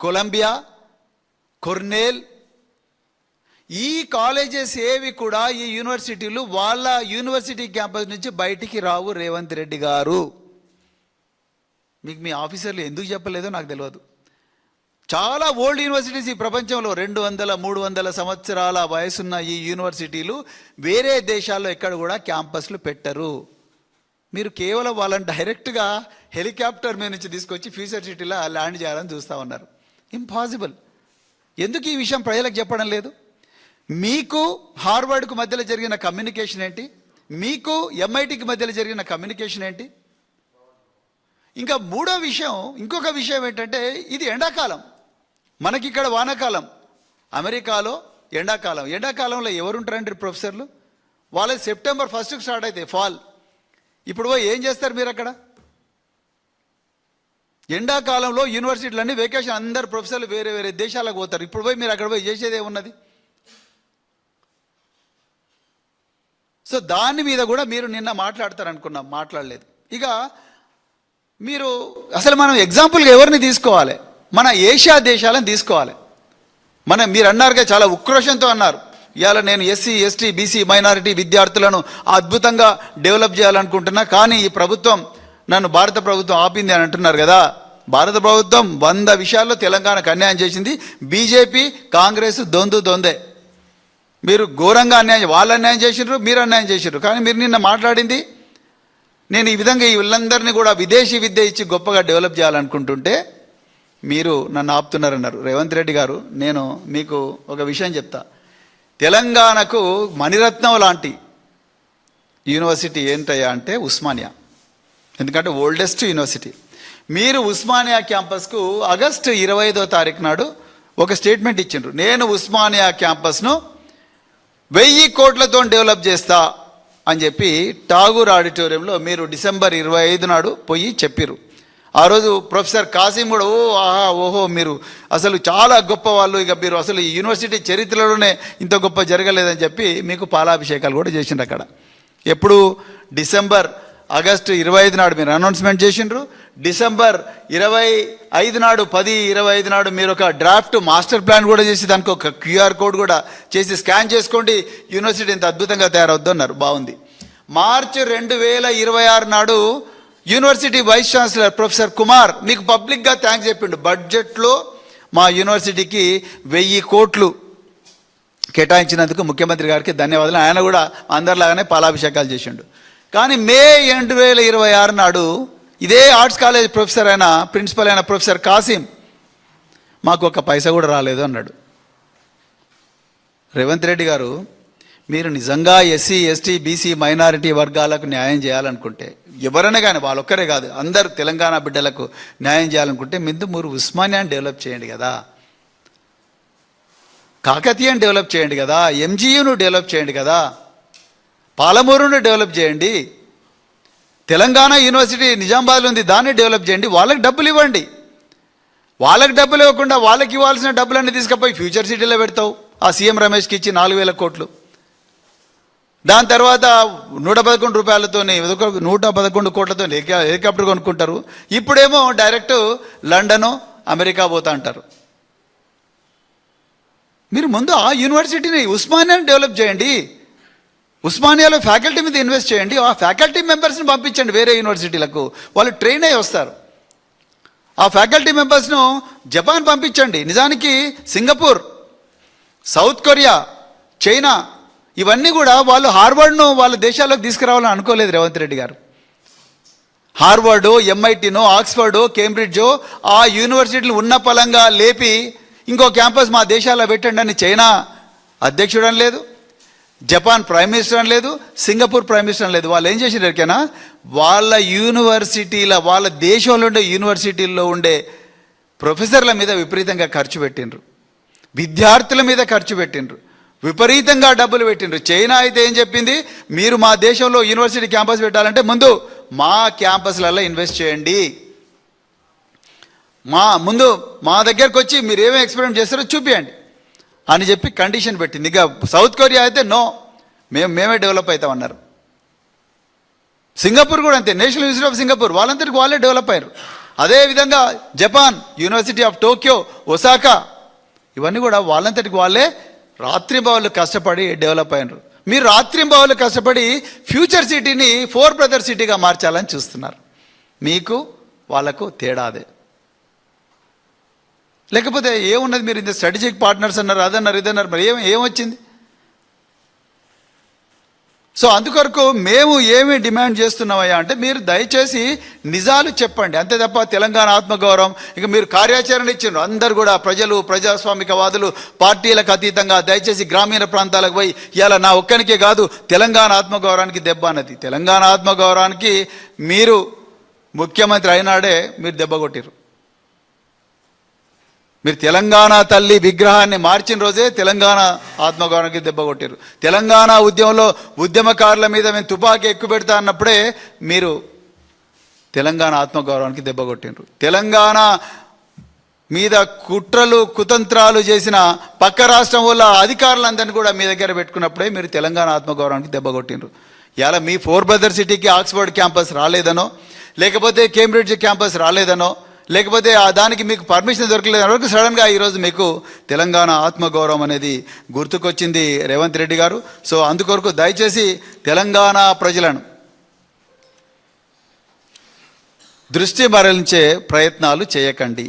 Columbia, Cornell, ఈ కాలేజెస్ ఏవి కూడా, ఈ యూనివర్సిటీలు వాళ్ళ యూనివర్సిటీ క్యాంపస్ నుంచి బయటికి రావు. రేవంత్ రెడ్డి గారు మీకు మీ ఆఫీసర్లు ఎందుకు చెప్పలేదో నాకు తెలియదు. చాలా ఓల్డ్ యూనివర్సిటీస్ ఈ ప్రపంచంలో 200-300 సంవత్సరాల వయసున్న ఈ యూనివర్సిటీలు వేరే దేశాల్లో ఎక్కడ కూడా క్యాంపస్లు పెట్టరు. మీరు కేవలం వాళ్ళని డైరెక్ట్గా హెలికాప్టర్ మీద నుంచి తీసుకొచ్చి ఫ్యూచర్ సిటీలో ల్యాండ్ చేయాలని చూస్తూ ఉన్నారు. ఇంపాసిబుల్. ఎందుకు ఈ విషయం ప్రజలకు చెప్పడం లేదు? మీకు హార్వర్డ్కు మధ్యలో జరిగిన కమ్యూనికేషన్ ఏంటి? మీకు MITకి మధ్యలో జరిగిన కమ్యూనికేషన్ ఏంటి? ఇంకా ఇంకొక విషయం ఏంటంటే, ఇది ఎండాకాలం, మనకి ఇక్కడ వానాకాలం, అమెరికాలో ఎండాకాలం. ఎండాకాలంలో ఎవరుంటారండి ప్రొఫెసర్లు? వాళ్ళది సెప్టెంబర్ 1st స్టార్ట్ అయితే ఫాల్. ఇప్పుడు పోయి ఏం చేస్తారు మీరు అక్కడ? ఎండాకాలంలో యూనివర్సిటీలన్నీ వెకేషన్, అందరు ప్రొఫెసర్లు వేరే వేరే దేశాలకు పోతారు. ఇప్పుడు పోయి మీరు అక్కడ పోయి చేసేది ఏమున్నది? సో దాని మీద కూడా మీరు నిన్న మాట్లాడతారనుకున్నాం, మాట్లాడలేదు. ఇక మీరు అసలు మనం ఎగ్జాంపుల్గా ఎవరిని తీసుకోవాలి? మన ఏషియా దేశాలను తీసుకోవాలి. మీరు అన్నారుగా, చాలా ఉక్రోషంతో అన్నారు, ఇవాళ నేను SC, ST, BC మైనారిటీ విద్యార్థులను అద్భుతంగా డెవలప్ చేయాలనుకుంటున్నా, కానీ ఈ ప్రభుత్వం భారత ప్రభుత్వం ఆపింది అని అంటున్నారు కదా. భారత ప్రభుత్వం 100 విషయాల్లో తెలంగాణకు అన్యాయం చేసింది. బీజేపీ, కాంగ్రెస్ దొందే. మీరు ఘోరంగా వాళ్ళు అన్యాయం చేసిర్రు, మీరు అన్యాయం చేసిర్రు. కానీ మీరు నిన్న మాట్లాడింది, నేను ఈ విధంగా ఈ వీళ్ళందరినీ కూడా విదేశీ విద్య ఇచ్చి గొప్పగా డెవలప్ చేయాలనుకుంటుంటే మీరు నన్ను ఆపుతున్నారన్నారు. రేవంత్ రెడ్డి గారు, నేను మీకు ఒక విషయం చెప్తా. తెలంగాణకు మణిరత్నం లాంటి యూనివర్సిటీ ఏంటయ్యా అంటే ఉస్మానియా. ఎందుకంటే ఓల్డెస్ట్ యూనివర్సిటీ. మీరు ఉస్మానియా క్యాంపస్కు ఆగస్టు 25వ తారీఖు నాడు ఒక స్టేట్మెంట్ ఇచ్చిండ్రు, నేను ఉస్మానియా క్యాంపస్ను 1000 కోట్లతో డెవలప్ చేస్తా అని చెప్పి ఠాగూర్ ఆడిటోరియంలో మీరు డిసెంబర్ 25 నాడు పోయి చెప్పిర్రు. ఆ రోజు ప్రొఫెసర్ కాసిం కూడా ఓహో మీరు అసలు చాలా గొప్ప వాళ్ళు, ఇక మీరు అసలు ఈ యూనివర్సిటీ చరిత్రలోనే ఇంత గొప్ప జరగలేదని చెప్పి మీకు పాలాభిషేకాలు కూడా చేసిండ్రు అక్కడ. ఎప్పుడు? ఆగస్టు 25 నాడు మీరు అనౌన్స్మెంట్ చేసిండ్రు. డిసెంబర్ 25 నాడు 10-25 నాడు మీరు ఒక డ్రాఫ్ట్ మాస్టర్ ప్లాన్ కూడా చేసి దానికి ఒక QR కోడ్ కూడా చేసి స్కాన్ చేసుకోండి, యూనివర్సిటీ ఇంత అద్భుతంగా తయారవుద్దు అన్నారు. బాగుంది. మార్చి 2026 నాడు university vice chancellor professor Kumar మీకు పబ్లిక్గా థ్యాంక్స్ చెప్పిండు. బడ్జెట్లో మా యూనివర్సిటీకి 1000 కోట్లు కేటాయించినందుకు ముఖ్యమంత్రి గారికి ధన్యవాదాలు. ఆయన కూడా అందరిలాగానే పాలాభిషేకాలు చేసిండు. కానీ మే 2026 నాడు ఇదే ఆర్ట్స్ కాలేజ్ ప్రొఫెసర్ అయిన ప్రిన్సిపల్ అయిన ప్రొఫెసర్ కాసిం మాకు ఒక పైసా కూడా రాలేదు అన్నాడు. రేవంత్ రెడ్డి గారు, మీరు నిజంగా SC, ST, BC మైనారిటీ వర్గాలకు న్యాయం చేయాలనుకుంటే, ఎవరైనా కానీ వాళ్ళొక్కరే కాదు అందరు తెలంగాణ బిడ్డలకు న్యాయం చేయాలనుకుంటే మీరు ఉస్మానియాని డెవలప్ చేయండి కదా, కాకతీయని డెవలప్ చేయండి కదా, MGUను డెవలప్ చేయండి కదా, పాలమూరును డెవలప్ చేయండి, తెలంగాణ యూనివర్సిటీ నిజామాబాద్లో ఉంది దాన్ని డెవలప్ చేయండి. వాళ్ళకి డబ్బులు ఇవ్వండి. వాళ్ళకి డబ్బులు ఇవ్వకుండా వాళ్ళకి ఇవ్వాల్సిన డబ్బులన్నీ తీసుకుపోయి ఫ్యూచర్ సిటీలో పెడతావు. ఆ సీఎం రమేష్కి ఇచ్చి 4000 కోట్లు. దాని తర్వాత 111 రూపాయలతోనే 111 కోట్లతో హెలికాప్టర్ కొనుక్కుంటారు. ఇప్పుడేమో డైరెక్ట్ లండను అమెరికా పోతా అంటారు. మీరు ముందు ఆ యూనివర్సిటీని ఉస్మానియాని డెవలప్ చేయండి. ఉస్మానియాలో ఫ్యాకల్టీ మీద ఇన్వెస్ట్ చేయండి. ఆ ఫ్యాకల్టీ మెంబర్స్ని పంపించండి వేరే యూనివర్సిటీలకు, వాళ్ళు ట్రైన్ అయ్యి వస్తారు. ఆ ఫ్యాకల్టీ మెంబర్స్ను జపాన్ పంపించండి. నిజానికి సింగపూర్, సౌత్ కొరియా, చైనా ఇవన్నీ కూడా వాళ్ళు హార్వర్డ్ను వాళ్ళ దేశాల్లోకి తీసుకురావాలని అనుకోలేదు రేవంత్ రెడ్డి గారు. హార్వర్డు, ఎంఐటీనో, ఆక్స్ఫర్డో, కేంబ్రిడ్జో ఆ యూనివర్సిటీలు ఉన్న పలంగా లేపి ఇంకో క్యాంపస్ మా దేశాల్లో పెట్టండి అని చైనా అధ్యక్షుడు అని లేదు, జపాన్ ప్రైమ్ మినిస్టర్ అని లేదు, సింగపూర్ ప్రైమ్ మినిస్టర్ అని లేదు. వాళ్ళు ఏం చేసినారు ఎరికైనా, వాళ్ళ యూనివర్సిటీల వాళ్ళ దేశంలో ఉండే యూనివర్సిటీల్లో ఉండే ప్రొఫెసర్ల మీద విపరీతంగా ఖర్చు పెట్టిండ్రు, విద్యార్థుల మీద ఖర్చు పెట్టిండ్రు, విపరీతంగా డబ్బులు పెట్టిండ్రు. చైనా అయితే ఏం చెప్పింది, మీరు మా దేశంలో యూనివర్సిటీ క్యాంపస్ పెట్టాలంటే ముందు మా క్యాంపస్లలో ఇన్వెస్ట్ చేయండి, మా దగ్గరకు వచ్చి మీరు ఏమేమి ఎక్స్పెరిమెంట్ చేస్తారో చూపించండి అని చెప్పి కండిషన్ పెట్టింది. ఇక సౌత్ కొరియా అయితే నో, మేమే డెవలప్ అవుతామన్నారు. సింగపూర్ కూడా అంతే, నేషనల్ యూనివర్సిటీ ఆఫ్ సింగపూర్ వాళ్ళంతటికి వాళ్ళే డెవలప్ అయ్యారు. అదేవిధంగా Japan, university of Tokyo, Osaka ఇవన్నీ కూడా వాళ్ళంతటికి వాళ్ళే రాత్రింబవళ్ళు కష్టపడి డెవలప్ అయినారు. మీరు రాత్రింబవళ్ళు కష్టపడి ఫ్యూచర్ సిటీని 4 బ్రదర్ సిటీగా మార్చాలని చూస్తున్నారు. మీకు వాళ్ళకు తేడా అదే. లేకపోతే ఏమున్నది, మీరు ఇంత స్ట్రాటజిక్ పార్ట్నర్స్ అన్నారు, అదన్నారు, ఇదన్నారు, మరి ఏమొచ్చింది? సో అందుకొరకు మేము ఏమి డిమాండ్ చేస్తున్నామయ్యా అంటే, మీరు దయచేసి నిజాలు చెప్పండి, అంతే తప్ప తెలంగాణ ఆత్మగౌరవం ఇక మీరు కార్యాచరణ ఇచ్చిండ్రు. అందరు కూడా ప్రజలు, ప్రజాస్వామికవాదులు, పార్టీలకు అతీతంగా దయచేసి గ్రామీణ ప్రాంతాలకు పోయి ఇవాళ నా ఒక్కనికే కాదు తెలంగాణ ఆత్మగౌరవానికి దెబ్బ అన్నది. తెలంగాణ ఆత్మగౌరవానికి మీరు ముఖ్యమంత్రి అయినాడే మీరు దెబ్బ కొట్టిరు. మీరు తెలంగాణ తల్లి విగ్రహాన్ని మార్చిన రోజే తెలంగాణ ఆత్మగౌరవానికి దెబ్బ కొట్టారు. తెలంగాణ ఉద్యమంలో ఉద్యమకారుల మీద మేము తుపాకీ ఎక్కువ పెడతా అన్నప్పుడే మీరు తెలంగాణ ఆత్మగౌరవానికి దెబ్బ కొట్టినారు. తెలంగాణ మీద కుట్రలు కుతంత్రాలు చేసిన పక్క రాష్ట్రం వల్ల అధికారులందరినీ కూడా మీ దగ్గర పెట్టుకున్నప్పుడే మీరు తెలంగాణ ఆత్మగౌరవానికి దెబ్బ కొట్టినారు. ఇలా మీ 4 బ్రదర్ సిటీకి ఆక్స్ఫర్డ్ క్యాంపస్ రాలేదనో, లేకపోతే కేంబ్రిడ్జ్ క్యాంపస్ రాలేదనో, లేకపోతే దానికి మీకు పర్మిషన్ దొరకలేదు వరకు సడన్గా ఈరోజు మీకు తెలంగాణ ఆత్మగౌరవం అనేది గుర్తుకొచ్చింది రేవంత్ రెడ్డి గారు. సో అందుకొరకు దయచేసి తెలంగాణ ప్రజలను దృష్టి మరలించే ప్రయత్నాలు చేయకండి.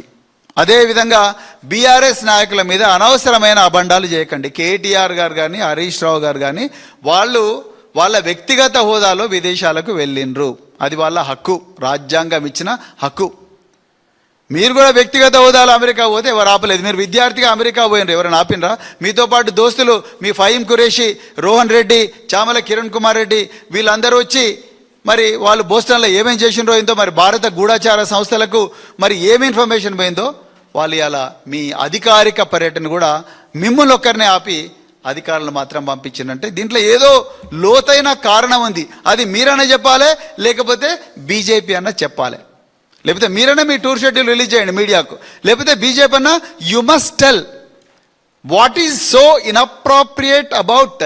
అదేవిధంగా బీఆర్ఎస్ నాయకుల మీద అనవసరమైన అబండాలు చేయకండి. కేటీఆర్ గారు కానీ, హరీష్ రావు గారు కానీ వాళ్ళ వ్యక్తిగత హోదాలో విదేశాలకు వెళ్ళిండ్రు. అది వాళ్ళ హక్కు, రాజ్యాంగం ఇచ్చిన హక్కు. మీరు కూడా వ్యక్తిగత హోదాలో అమెరికా పోతే ఎవరు ఆపలేదు. మీరు విద్యార్థిగా అమెరికా పోయినరు, ఎవరైనా ఆపినరా? మీతో పాటు దోస్తులు మీ ఫహీం ఖురేషి, రోహన్ రెడ్డి, చామల కిరణ్ కుమార్ రెడ్డి వీళ్ళందరూ వచ్చి మరి వాళ్ళు బోస్టన్లో ఏమేం చేసినరో ఏందో, మరి భారత గూఢచార సంస్థలకు మరి ఏమి ఇన్ఫర్మేషన్ పోయిందో వాళ్ళు ఇలా మీ అధికారిక పర్యటన కూడా మిమ్మల్ని ఒక్కరినే ఆపి అధికారులను మాత్రం పంపించిందంటే దీంట్లో ఏదో లోతైన కారణం ఉంది. అది మీరన్నా చెప్పాలి, లేకపోతే బీజేపీ అన్న చెప్పాలి, లేకపోతే మీరైనా మీ టూర్ షెడ్యూల్ రిలీజ్ చేయండి మీడియాకు, లేకపోతే బీజేపీ అన్న you must tell what is so inappropriate about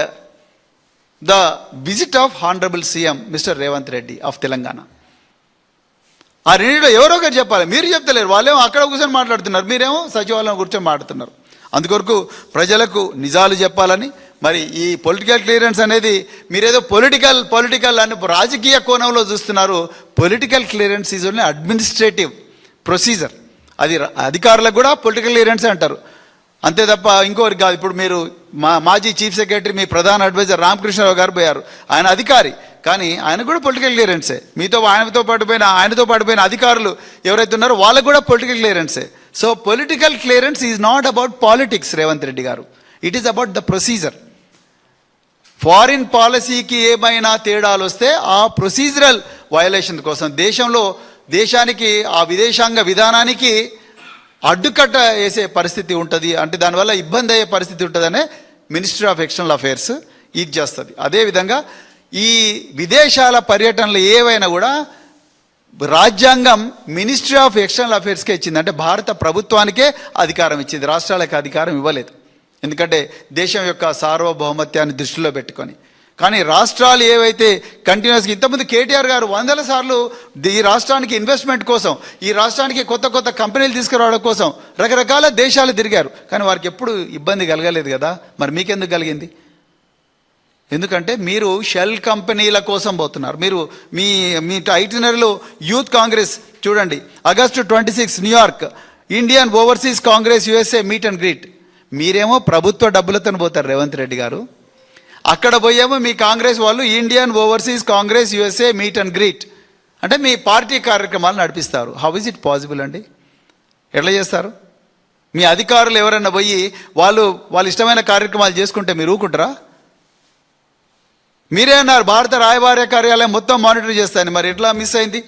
the visit of honourable CM mister Revanth Reddy of Telangana. ఆ రెండింటిలో ఎవరో ఒకరు చెప్పాలి. మీరు చెప్తలేరు, వాళ్ళేమో అక్కడ కూర్చొని మాట్లాడుతున్నారు, మీరేమో సచివాలయం కూర్చొని మాట్లాడుతున్నారు. అందుకొరకు ప్రజలకు నిజాలు చెప్పాలని, మరి ఈ పొలిటికల్ క్లియరెన్స్ అనేది మీరేదో పొలిటికల్ అని రాజకీయ కోణంలో చూస్తున్నారు. Political clearance is only administrative procedure. అది అధికారులకు కూడా పొలిటికల్ క్లియరెన్స్ అంటారు, అంతే తప్ప ఇంకోరికి కాదు. ఇప్పుడు మీరు మాజీ చీఫ్ సెక్రటరీ మీ ప్రధాన అడ్వైజర్ రామకృష్ణరావు గారు పోయారు, ఆయన అధికారి, కానీ ఆయన కూడా పొలిటికల్ క్లియరెన్సే. ఆయనతో పాటు పోయిన అధికారులు ఎవరైతే ఉన్నారో వాళ్ళకు కూడా పొలిటికల్ క్లియరెన్సే. So political clearance is not about politics Revanth Reddy గారు, it is about the procedure. Foreign పాలసీకి ఏమైనా తేడాలు వస్తే ఆ ప్రొసీజరల్ వయలేషన్ కోసం దేశానికి ఆ విదేశాంగ విధానానికి అడ్డుకట్ట వేసే పరిస్థితి ఉంటుంది, అంటే దానివల్ల ఇబ్బంది అయ్యే పరిస్థితి ఉంటుందనే మినిస్ట్రీ ఆఫ్ ఎక్స్టర్నల్ అఫైర్స్ ఇది చేస్తుంది. అదేవిధంగా ఈ విదేశాల పర్యటనలు ఏవైనా కూడా రాజ్యాంగం మినిస్ట్రీ ఆఫ్ ఎక్స్టర్నల్ అఫైర్స్కే ఇచ్చింది, అంటే భారత ప్రభుత్వానికే అధికారం ఇచ్చింది, రాష్ట్రాలకు అధికారం ఇవ్వలేదు. ఎందుకంటే దేశం యొక్క సార్వభౌమత్యాన్ని దృష్టిలో పెట్టుకొని. కానీ రాష్ట్రాలు ఏవైతే కంటిన్యూస్గా ఇంతకుముందు కేటీఆర్ గారు 100 సార్లు ఈ రాష్ట్రానికి ఇన్వెస్ట్మెంట్ కోసం, ఈ రాష్ట్రానికి కొత్త కొత్త కంపెనీలు తీసుకురావడం కోసం రకరకాల దేశాలు తిరిగారు. కానీ వారికి ఎప్పుడు ఇబ్బంది కలగలేదు కదా. మరి మీకెందుకు కలిగింది? ఎందుకంటే మీరు షెల్ కంపెనీల కోసం పోతున్నారు. మీరు మీ మీ ఐటినరీలో యూత్ కాంగ్రెస్ చూడండి, August 26 New York, Indian overseas Congress USA meet and greet. మీరేమో ప్రభుత్వ డబ్బులతో పోతారు రేవంత్ రెడ్డి గారు, అక్కడ పోయేమో మీ కాంగ్రెస్ వాళ్ళు Indian overseas Congress USA meet and greet అంటే మీ పార్టీ కార్యక్రమాలు నడిపిస్తారు. హౌ ఇస్ ఇట్ పాసిబుల్ అండి? ఎట్లా చేస్తారు? మీ అధికారులు ఎవరైనా పోయి వాళ్ళు ఇష్టమైన కార్యక్రమాలు చేసుకుంటే మీరు ఊరుకుంటారా? మీరే అన్నారు భారత రాయబార కార్యాలయం మొత్తం మానిటర్ చేస్తాను. మరి ఎట్లా మిస్ అయింది?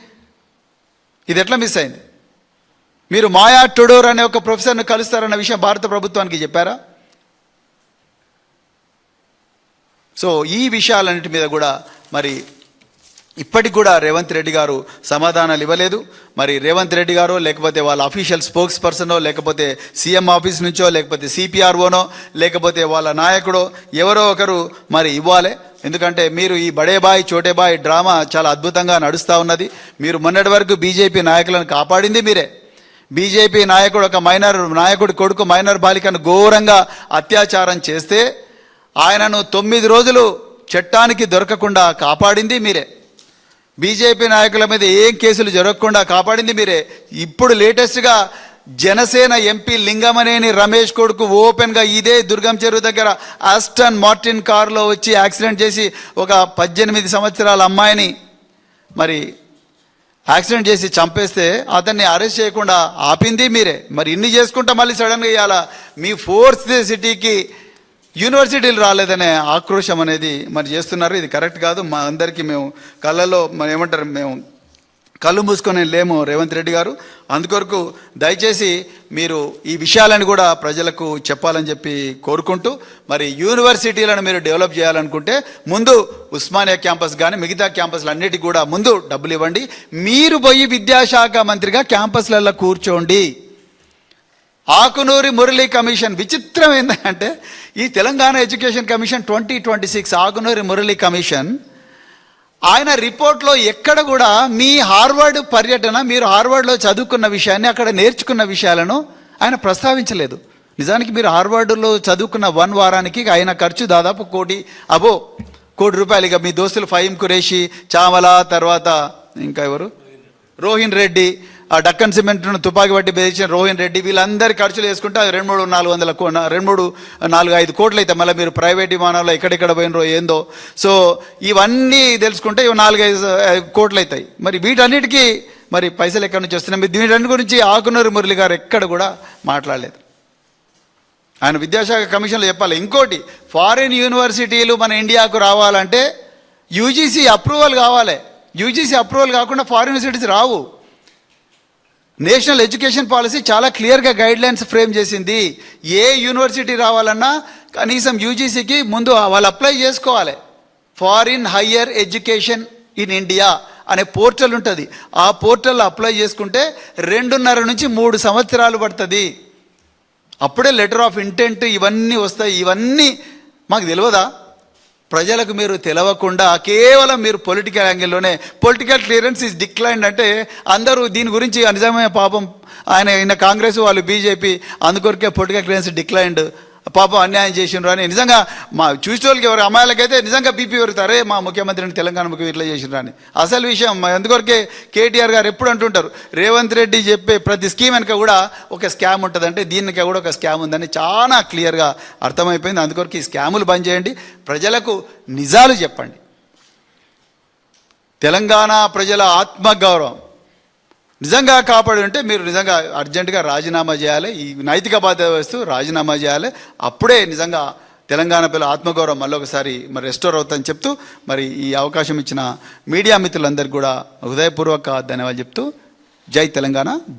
ఇది ఎట్లా మిస్ అయింది? మీరు మాయా టుడోర్ అనే ఒక ప్రొఫెసర్ను కలుస్తారన్న విషయం భారత ప్రభుత్వానికి చెప్పారా? సో ఈ విషయాలన్నిటి మీద కూడా మరి ఇప్పటికి కూడా రేవంత్ రెడ్డి గారు సమాధానాలు ఇవ్వలేదు. మరి రేవంత్ రెడ్డి గారు లేకపోతే వాళ్ళ అఫీషియల్ స్పోక్స్ పర్సనో, లేకపోతే సీఎం ఆఫీస్ నుంచో, లేకపోతే CPROనో, లేకపోతే వాళ్ళ నాయకుడో ఎవరో ఒకరు మరి ఇవ్వాలి. ఎందుకంటే మీరు ఈ బడే బాయ్ చోటే బాయ్ డ్రామా చాలా అద్భుతంగా నడుస్తూ ఉన్నది. మీరు మొన్నటి వరకు బీజేపీ నాయకులను కాపాడింది మీరే. బీజేపీ నాయకుడు ఒక మైనర్ నాయకుడి కొడుకు మైనర్ బాలికను ఘోరంగా అత్యాచారం చేస్తే ఆయనను 9 రోజులు చట్టానికి దొరకకుండా కాపాడింది మీరే. బీజేపీ నాయకుల మీద ఏం కేసులు జరగకుండా కాపాడింది మీరే. ఇప్పుడు లేటెస్ట్గా జనసేన ఎంపీ లింగమనేని రమేష్ కొడుకు ఓపెన్గా ఇదే దుర్గం చెరువు దగ్గర ఆస్టన్ మార్టిన్ కారులో వచ్చి యాక్సిడెంట్ చేసి ఒక 18 సంవత్సరాల అమ్మాయిని మరి యాక్సిడెంట్ చేసి చంపేస్తే అతన్ని అరెస్ట్ చేయకుండా ఆపింది మీరే. మరి ఇన్ని చేసుకుంటా మళ్ళీ సడన్గా ఇవాళ మీ 4th సిటీకి యూనివర్సిటీలు రాలేదనే ఆక్రోశం అనేది మరి చేస్తున్నారు. ఇది కరెక్ట్ కాదు. మా అందరికీ మేము కళ్ళలో ఏమంటారు, మేము కళ్ళు మూసుకొని లేము రేవంత్ రెడ్డి గారు. అందుకొరకు దయచేసి మీరు ఈ విషయాలను కూడా ప్రజలకు చెప్పాలని చెప్పి కోరుకుంటూ, మరి యూనివర్సిటీలను మీరు డెవలప్ చేయాలనుకుంటే ముందు ఉస్మానియా క్యాంపస్ కానీ మిగతా క్యాంపస్లు అన్నిటికీ కూడా ముందు డబ్బులు ఇవ్వండి. మీరు పోయి విద్యాశాఖ మంత్రిగా క్యాంపస్లలో కూర్చోండి. ఆకునూరి మురళీ కమిషన్ విచిత్రం ఏంటంటే ఈ Telangana education commission 2026 Akunuri Murali commission ఆయన రిపోర్ట్లో ఎక్కడ కూడా మీ హార్వర్డ్ పర్యటన, మీరు హార్వర్డ్లో చదువుకున్న విషయాన్ని, అక్కడ నేర్చుకున్న విషయాలను ఆయన ప్రస్తావించలేదు. నిజానికి మీరు హార్వర్డ్లో చదువుకున్న 1 వారానికి ఆయన ఖర్చు దాదాపు కోటి రూపాయలు. ఇక మీ దోస్తులు ఫహీం ఖురేషి, చామల, తర్వాత ఇంకా ఎవరు, రోహిన్ రెడ్డి, ఆ డక్కన్ సిమెంట్ను తుపాకి పట్టి బెదిరించిన రోహిన్ రెడ్డి, వీళ్ళందరి ఖర్చులు వేసుకుంటే 2-4-5 కోట్లు అయితే మళ్ళీ మీరు ప్రైవేట్ విమానాల్లో ఎక్కడెక్కడ పోయినరో ఏందో. సో ఇవన్నీ తెలుసుకుంటే 4-5 కోట్లు అవుతాయి. మరి వీటన్నిటికీ మరి పైసలు ఎక్కడి నుంచి వస్తున్నాయి? వీటన్నిటి గురించి ఆకునూరి మురళి గారు ఎక్కడ కూడా మాట్లాడలేదు. ఆయన విద్యాశాఖ కమిషన్లో చెప్పాలి. ఇంకోటి, ఫారిన్ యూనివర్సిటీలు మన ఇండియాకు రావాలంటే UGC అప్రూవల్ కావాలి. UGC అప్రూవల్ కాకుండా ఫారిన్ యూనివర్సిటీస్ రావు. నేషనల్ ఎడ్యుకేషన్ పాలసీ చాలా క్లియర్గా గైడ్లైన్స్ ఫ్రేమ్ చేసింది. ఏ యూనివర్సిటీ రావాలన్నా కనీసం UGCకి ముందు వాళ్ళు అప్లై చేసుకోవాలి. Foreign higher education in India అనే పోర్టల్ ఉంటుంది. ఆ పోర్టల్లో అప్లై చేసుకుంటే 2.5 నుంచి 3 సంవత్సరాలు పడుతుంది. అప్పుడే లెటర్ ఆఫ్ ఇంటెంట్ ఇవన్నీ వస్తాయి. ఇవన్నీ మాకు తెలియదా? ప్రజలకు మీరు తెలవకుండా కేవలం మీరు పొలిటికల్ యాంగిల్లోనే పొలిటికల్ క్లియరెన్స్ ఈజ్ డిక్లైన్డ్ అంటే అందరూ దీని గురించి నిజమే పాపం ఆయన కాంగ్రెస్ వాళ్ళు బీజేపీ అందుకొరకే పొలిటికల్ క్లియరెన్స్ డిక్లైన్డ్, పాపం అన్యాయం చేసిండ్రు అని నిజంగా మా చూసేవాళ్ళకి ఎవరు అమ్మాయిలకైతే నిజంగా బీపీ పెరుగుతారే మా ముఖ్యమంత్రిని తెలంగాణ ముఖ్యమంత్రి ఇట్లా చేసిండ్రు అని. అసలు విషయం అందుకొరకే కేటీఆర్ గారు ఎప్పుడు అంటుంటారు, రేవంత్ రెడ్డి చెప్పే ప్రతి స్కీమ్ వెనక కూడా ఒక స్కామ్ ఉంటుందంటే దీనికి కూడా ఒక స్కామ్ ఉందని చాలా క్లియర్గా అర్థమైపోయింది. అందుకొరకు ఈ స్కాములు బంద్ చేయండి, ప్రజలకు నిజాలు చెప్పండి. తెలంగాణ ప్రజల ఆత్మగౌరవం నిజంగా కాపాడు అంటే మీరు నిజంగా అర్జెంటుగా రాజీనామా చేయాలి. ఈ నైతిక బాధ్యత వస్తూ రాజీనామా చేయాలి. అప్పుడే నిజంగా తెలంగాణ పిల్లల ఆత్మగౌరవం మళ్ళొకసారి మరి రెస్టోర్ అవుతుందని చెప్తూ, మరి ఈ అవకాశం ఇచ్చిన మీడియా మిత్రులందరికీ కూడా హృదయపూర్వక ధన్యవాదాలు చెప్తూ, జై తెలంగాణ.